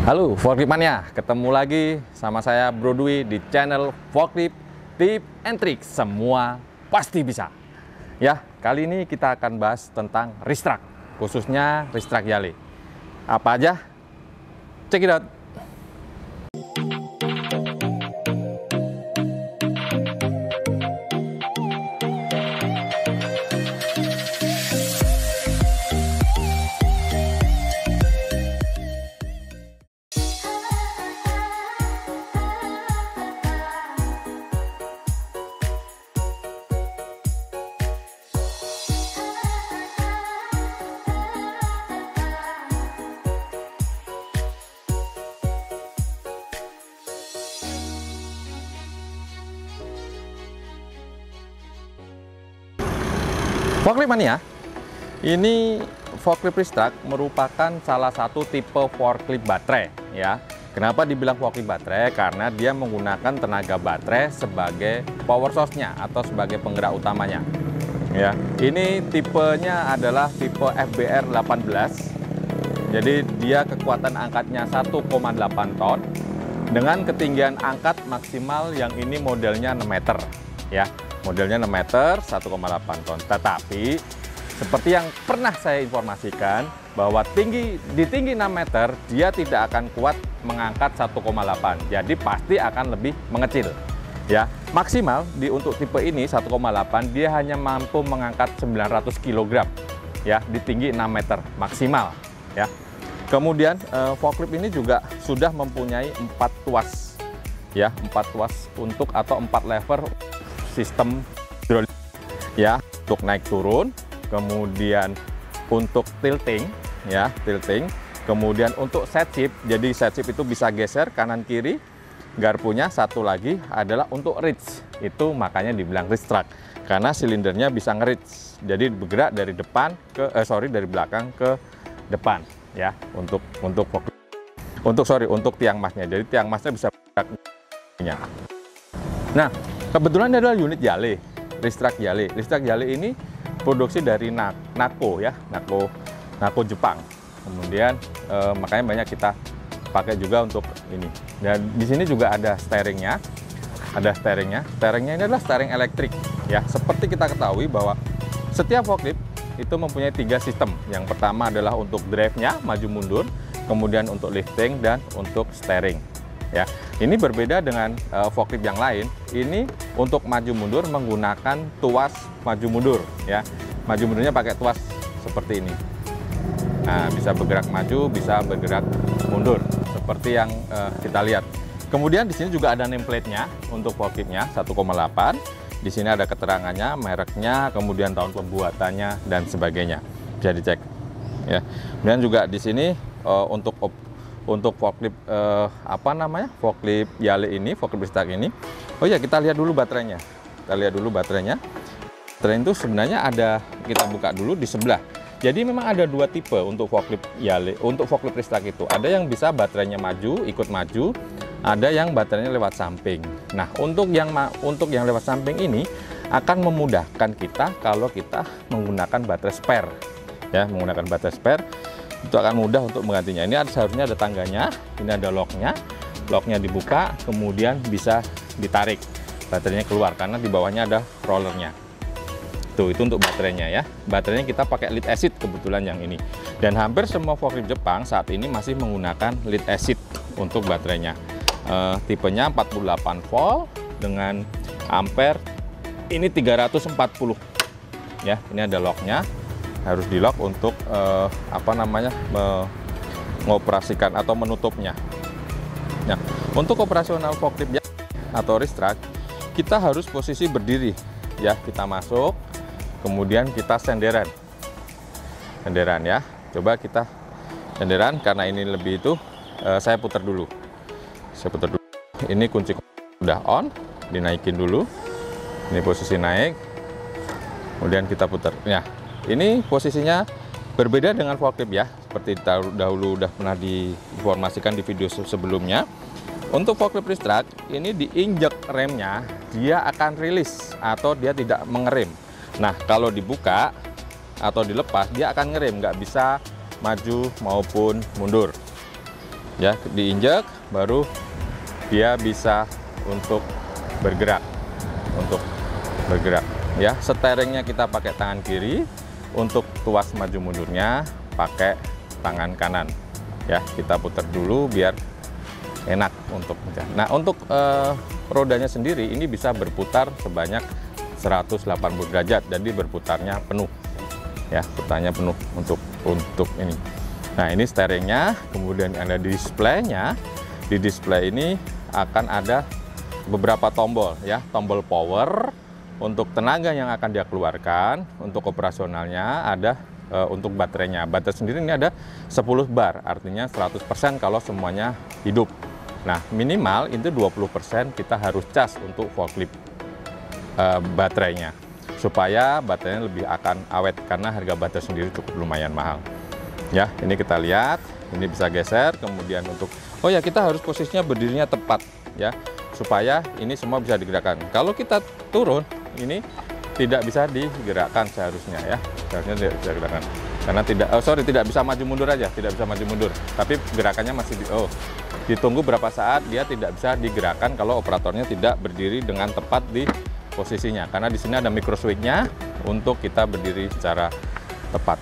Halo Forklift Mania, ketemu lagi sama saya Bro Dwi di channel Forklift Tip and Trick. Semua pasti bisa. Ya, kali ini kita akan bahas tentang reach truck, khususnya reach truck Yale. Apa aja? Check it out. Forklift Mania, ini forklift reach truck merupakan salah satu tipe forklift baterai ya. Kenapa dibilang forklift baterai? Karena dia menggunakan tenaga baterai sebagai power source-nya atau sebagai penggerak utamanya. Ya, ini tipenya adalah tipe FBR 18. Jadi dia kekuatan angkatnya 1,8 ton dengan ketinggian angkat maksimal yang ini modelnya 6 meter ya. Modelnya 6 meter, 1,8 ton. Tetapi, seperti yang pernah saya informasikan, bahwa di tinggi 6 meter, dia tidak akan kuat mengangkat 1,8. Jadi, pasti akan lebih mengecil. Ya, maksimal untuk tipe ini, 1,8, dia hanya mampu mengangkat 900 kg. Ya, di tinggi 6 meter, maksimal. Ya. Kemudian, forklift ini juga sudah mempunyai 4 tuas. Ya, 4 tuas atau 4 lever sistem hidrolik ya, untuk naik turun, kemudian untuk tilting ya, kemudian untuk set shift. Jadi set shift itu bisa geser kanan kiri. Garpunya satu lagi adalah untuk reach, itu makanya dibilang reach truck karena silindernya bisa nge-reach, jadi bergerak dari dari belakang ke depan ya, untuk tiang masnya. Jadi tiang masnya bisa bergerak. Nah, kebetulan ini adalah unit Yale, reach truck Yale. Reach truck Yale ini produksi dari Nako ya, Nako Jepang. Kemudian makanya banyak kita pakai juga untuk ini. Dan di sini juga ada steeringnya. Steeringnya ini adalah steering elektrik ya. Seperti kita ketahui bahwa setiap forklift itu mempunyai 3 sistem. Yang pertama adalah untuk drive-nya, maju mundur, kemudian untuk lifting dan untuk steering. Ya, ini berbeda dengan forklift yang lain. Ini untuk maju mundur menggunakan tuas maju mundur ya. Maju mundurnya pakai tuas seperti ini. Nah, bisa bergerak maju, bisa bergerak mundur seperti yang kita lihat. Kemudian di sini juga ada nameplate-nya untuk forkliftnya 1,8. Di sini ada keterangannya, mereknya, kemudian tahun pembuatannya dan sebagainya. Bisa dicek. Ya. Kemudian juga di sini untuk forklift forklift Yale ini, forklift reach truck ini. Oh ya, kita lihat dulu baterainya. Baterai itu sebenarnya ada, kita buka dulu di sebelah. Jadi memang ada 2 tipe untuk forklift Yale, untuk forklift reach truck itu. Ada yang bisa baterainya ikut maju, ada yang baterainya lewat samping. Nah, untuk yang lewat samping ini akan memudahkan kita kalau kita menggunakan baterai spare. Ya, menggunakan baterai spare. Itu akan mudah untuk menggantinya. Ini seharusnya ada tangganya, ini ada locknya dibuka, kemudian bisa ditarik baterainya keluar karena di bawahnya ada rollernya. Tuh, itu untuk baterainya ya. Baterainya kita pakai lead acid kebetulan yang ini. Dan hampir semua forklift Jepang saat ini masih menggunakan lead acid untuk baterainya. Tipenya 48 volt dengan ampere ini 340. Ya, ini ada locknya. Harus di lock untuk mengoperasikan atau menutupnya. Nah, untuk operasional forklift atau reach truck kita harus posisi berdiri ya. Kita masuk, kemudian kita senderan ya. Coba kita senderan karena ini lebih itu. Saya putar dulu. Ini kunci udah on, dinaikin dulu. Ini posisi naik, kemudian kita putar. Ya. Ini posisinya berbeda dengan forklift ya, seperti dahulu udah pernah diinformasikan di video sebelumnya. Untuk forklift reach truck ini diinjek remnya, dia akan rilis atau dia tidak mengerem. Nah, kalau dibuka atau dilepas, dia akan ngerem, nggak bisa maju maupun mundur. Ya, diinjak baru dia bisa untuk bergerak. Ya, steeringnya kita pakai tangan kiri, untuk tuas maju mundurnya pakai tangan kanan. Ya, kita putar dulu biar enak untuk. Nah, untuk rodanya sendiri ini bisa berputar sebanyak 180 derajat, jadi berputarnya penuh. Ya, putarnya penuh untuk ini. Nah, ini steeringnya, kemudian ada displaynya. Di display ini akan ada beberapa tombol, ya, tombol power untuk tenaga yang akan dia keluarkan, untuk operasionalnya ada untuk baterainya. Baterai sendiri ini ada 10 bar, artinya 100% kalau semuanya hidup. Nah, minimal itu 20% kita harus cas untuk forklift baterainya, supaya baterainya lebih akan awet, karena harga baterai sendiri cukup lumayan mahal. Ya, ini kita lihat, ini bisa geser, kemudian untuk, oh ya, kita harus posisinya berdirinya tepat, ya, supaya ini semua bisa digerakkan. Kalau kita turun, ini tidak bisa digerakkan seharusnya, ya, seharusnya tidak bisa digerakkan, karena tidak bisa maju mundur aja, tidak bisa maju mundur, tapi gerakannya masih ditunggu berapa saat dia tidak bisa digerakkan kalau operatornya tidak berdiri dengan tepat di posisinya, karena di sini ada micro switch-nya untuk kita berdiri secara tepat.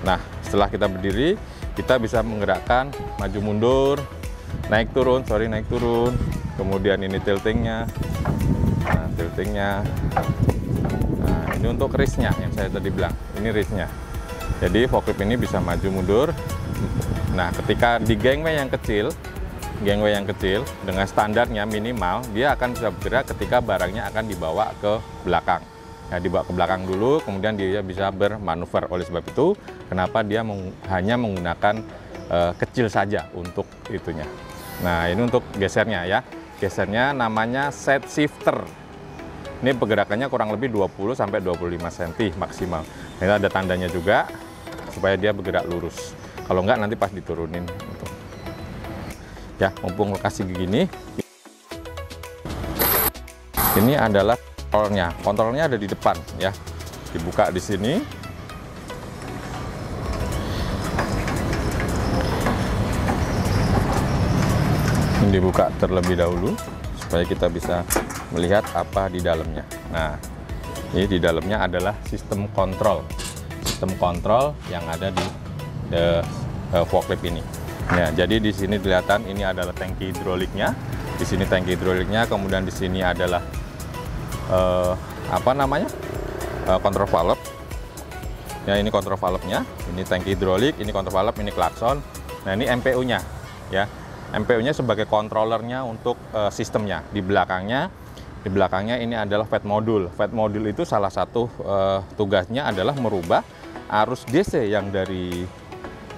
Nah, setelah kita berdiri, kita bisa menggerakkan maju mundur, naik turun, kemudian ini tiltingnya. Nah, tiltingnya. Nah, ini untuk race-nya yang saya tadi bilang, ini race-nya. Jadi forklift ini bisa maju mundur. Nah, ketika di gangway yang kecil dengan standarnya minimal, dia akan bisa bergerak ketika barangnya akan dibawa ke belakang. Nah, dibawa ke belakang dulu, kemudian dia bisa bermanuver. Oleh sebab itu, kenapa dia hanya menggunakan kecil saja untuk itunya. Nah, ini untuk gesernya, ya. Gesernya namanya set shifter. Ini pergerakannya kurang lebih 20-25 cm maksimal. Ini ada tandanya juga supaya dia bergerak lurus. Kalau enggak nanti pas diturunin. Ya, mumpung lokasi begini. Ini adalah kontrolnya. Kontrolnya ada di depan, ya. Dibuka di sini. Ini dibuka terlebih dahulu supaya kita bisa melihat apa di dalamnya. Nah, ini di dalamnya adalah sistem kontrol yang ada di forklift ini. Nah, jadi di sini kelihatan ini adalah tangki hidroliknya. Di sini tangki hidroliknya, kemudian di sini adalah kontrol valve. Ya, ini kontrol valve-nya. Ini tangki hidrolik, ini kontrol valve, ini klakson. Nah, ini MPU-nya, ya. MPU-nya sebagai controllernya untuk sistemnya. Di belakangnya ini adalah fed modul. Fed modul itu salah satu tugasnya adalah merubah arus DC yang dari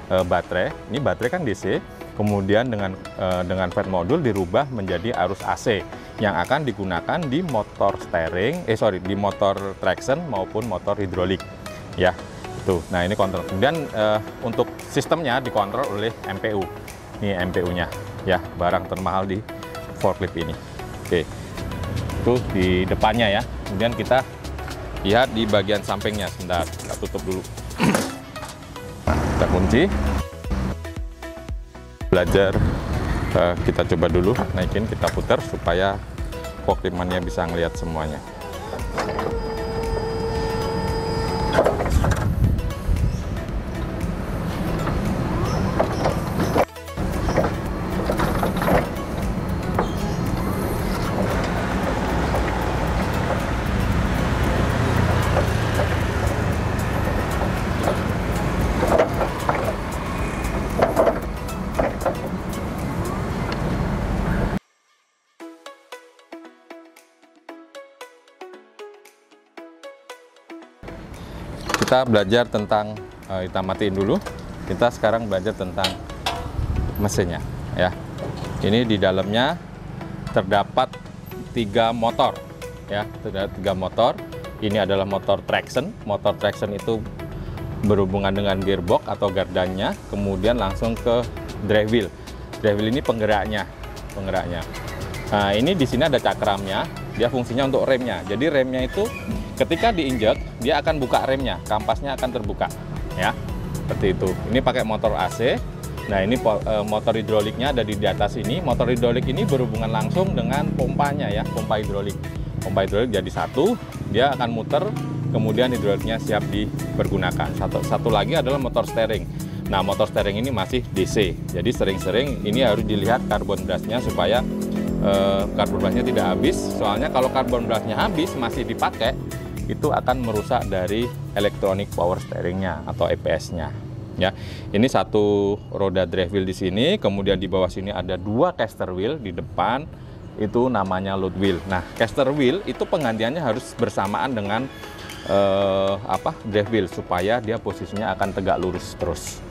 baterai. Ini baterai kan DC, kemudian dengan fed modul dirubah menjadi arus AC yang akan digunakan di motor di motor traction maupun motor hidrolik, ya. Tuh, nah ini kontrol. Kemudian untuk sistemnya dikontrol oleh MPU. Ini MPU-nya, ya, barang termahal di forklift ini. Oke, itu di depannya, ya. Kemudian kita lihat di bagian sampingnya. Sebentar, kita tutup dulu. Kita kunci. Belajar, kita coba dulu naikin, kita putar supaya forklift mania bisa ngelihat semuanya. Kita belajar tentang, kita matiin dulu. Kita sekarang belajar tentang mesinnya, ya. Ini di dalamnya terdapat 3 motor, ya. Terdapat 3 motor. Ini adalah motor traction. Motor traction itu berhubungan dengan gearbox atau gardannya, kemudian langsung ke drive wheel. Drive wheel ini penggeraknya. Nah, ini di sini ada cakramnya. Dia fungsinya untuk remnya. Jadi remnya itu ketika diinjak, dia akan buka remnya, kampasnya akan terbuka, ya, seperti itu. Ini pakai motor AC. Nah, ini motor hidroliknya ada di atas ini. Motor hidrolik ini berhubungan langsung dengan pompanya ya, pompa hidrolik. Pompa hidrolik jadi satu, dia akan muter, kemudian hidroliknya siap dipergunakan. Satu lagi adalah motor steering. Nah, motor steering ini masih DC. Jadi sering-sering ini harus dilihat karbon brusnya supaya karbon brusnya tidak habis. Soalnya kalau karbon brusnya habis masih dipakai, itu akan merusak dari elektronik power steeringnya atau EPS-nya. Ya, ini satu roda drive wheel di sini, kemudian di bawah sini ada dua caster wheel di depan, itu namanya load wheel. Nah, caster wheel itu penggantiannya harus bersamaan dengan drive wheel supaya dia posisinya akan tegak lurus terus.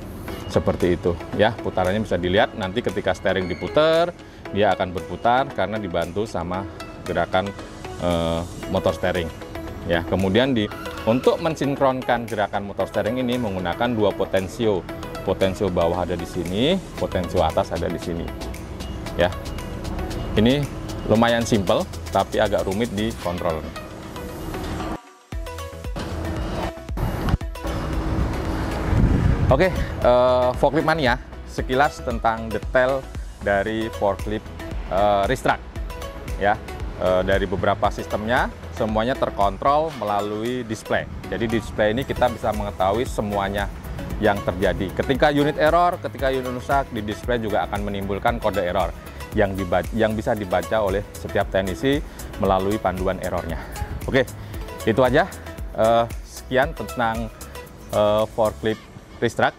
Seperti itu ya, putarannya bisa dilihat nanti ketika steering diputar, dia akan berputar karena dibantu sama gerakan motor steering. Ya, kemudian untuk mensinkronkan gerakan motor steering ini menggunakan dua potensio. Potensio bawah ada di sini, potensio atas ada di sini. Ya. Ini lumayan simple tapi agak rumit di kontrol. Oke, forklift mania, sekilas tentang detail dari forklift Ristraq. Ya, dari beberapa sistemnya semuanya terkontrol melalui display. Jadi display ini kita bisa mengetahui semuanya yang terjadi. Ketika unit error, ketika unit rusak, di display juga akan menimbulkan kode error yang bisa dibaca oleh setiap teknisi melalui panduan errornya. Oke, itu aja. Sekian tentang forklift Ristraq.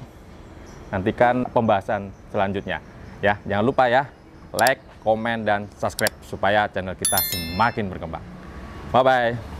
Nantikan pembahasan selanjutnya. Ya, jangan lupa ya, like, komen, dan subscribe supaya channel kita semakin berkembang. Bye-bye.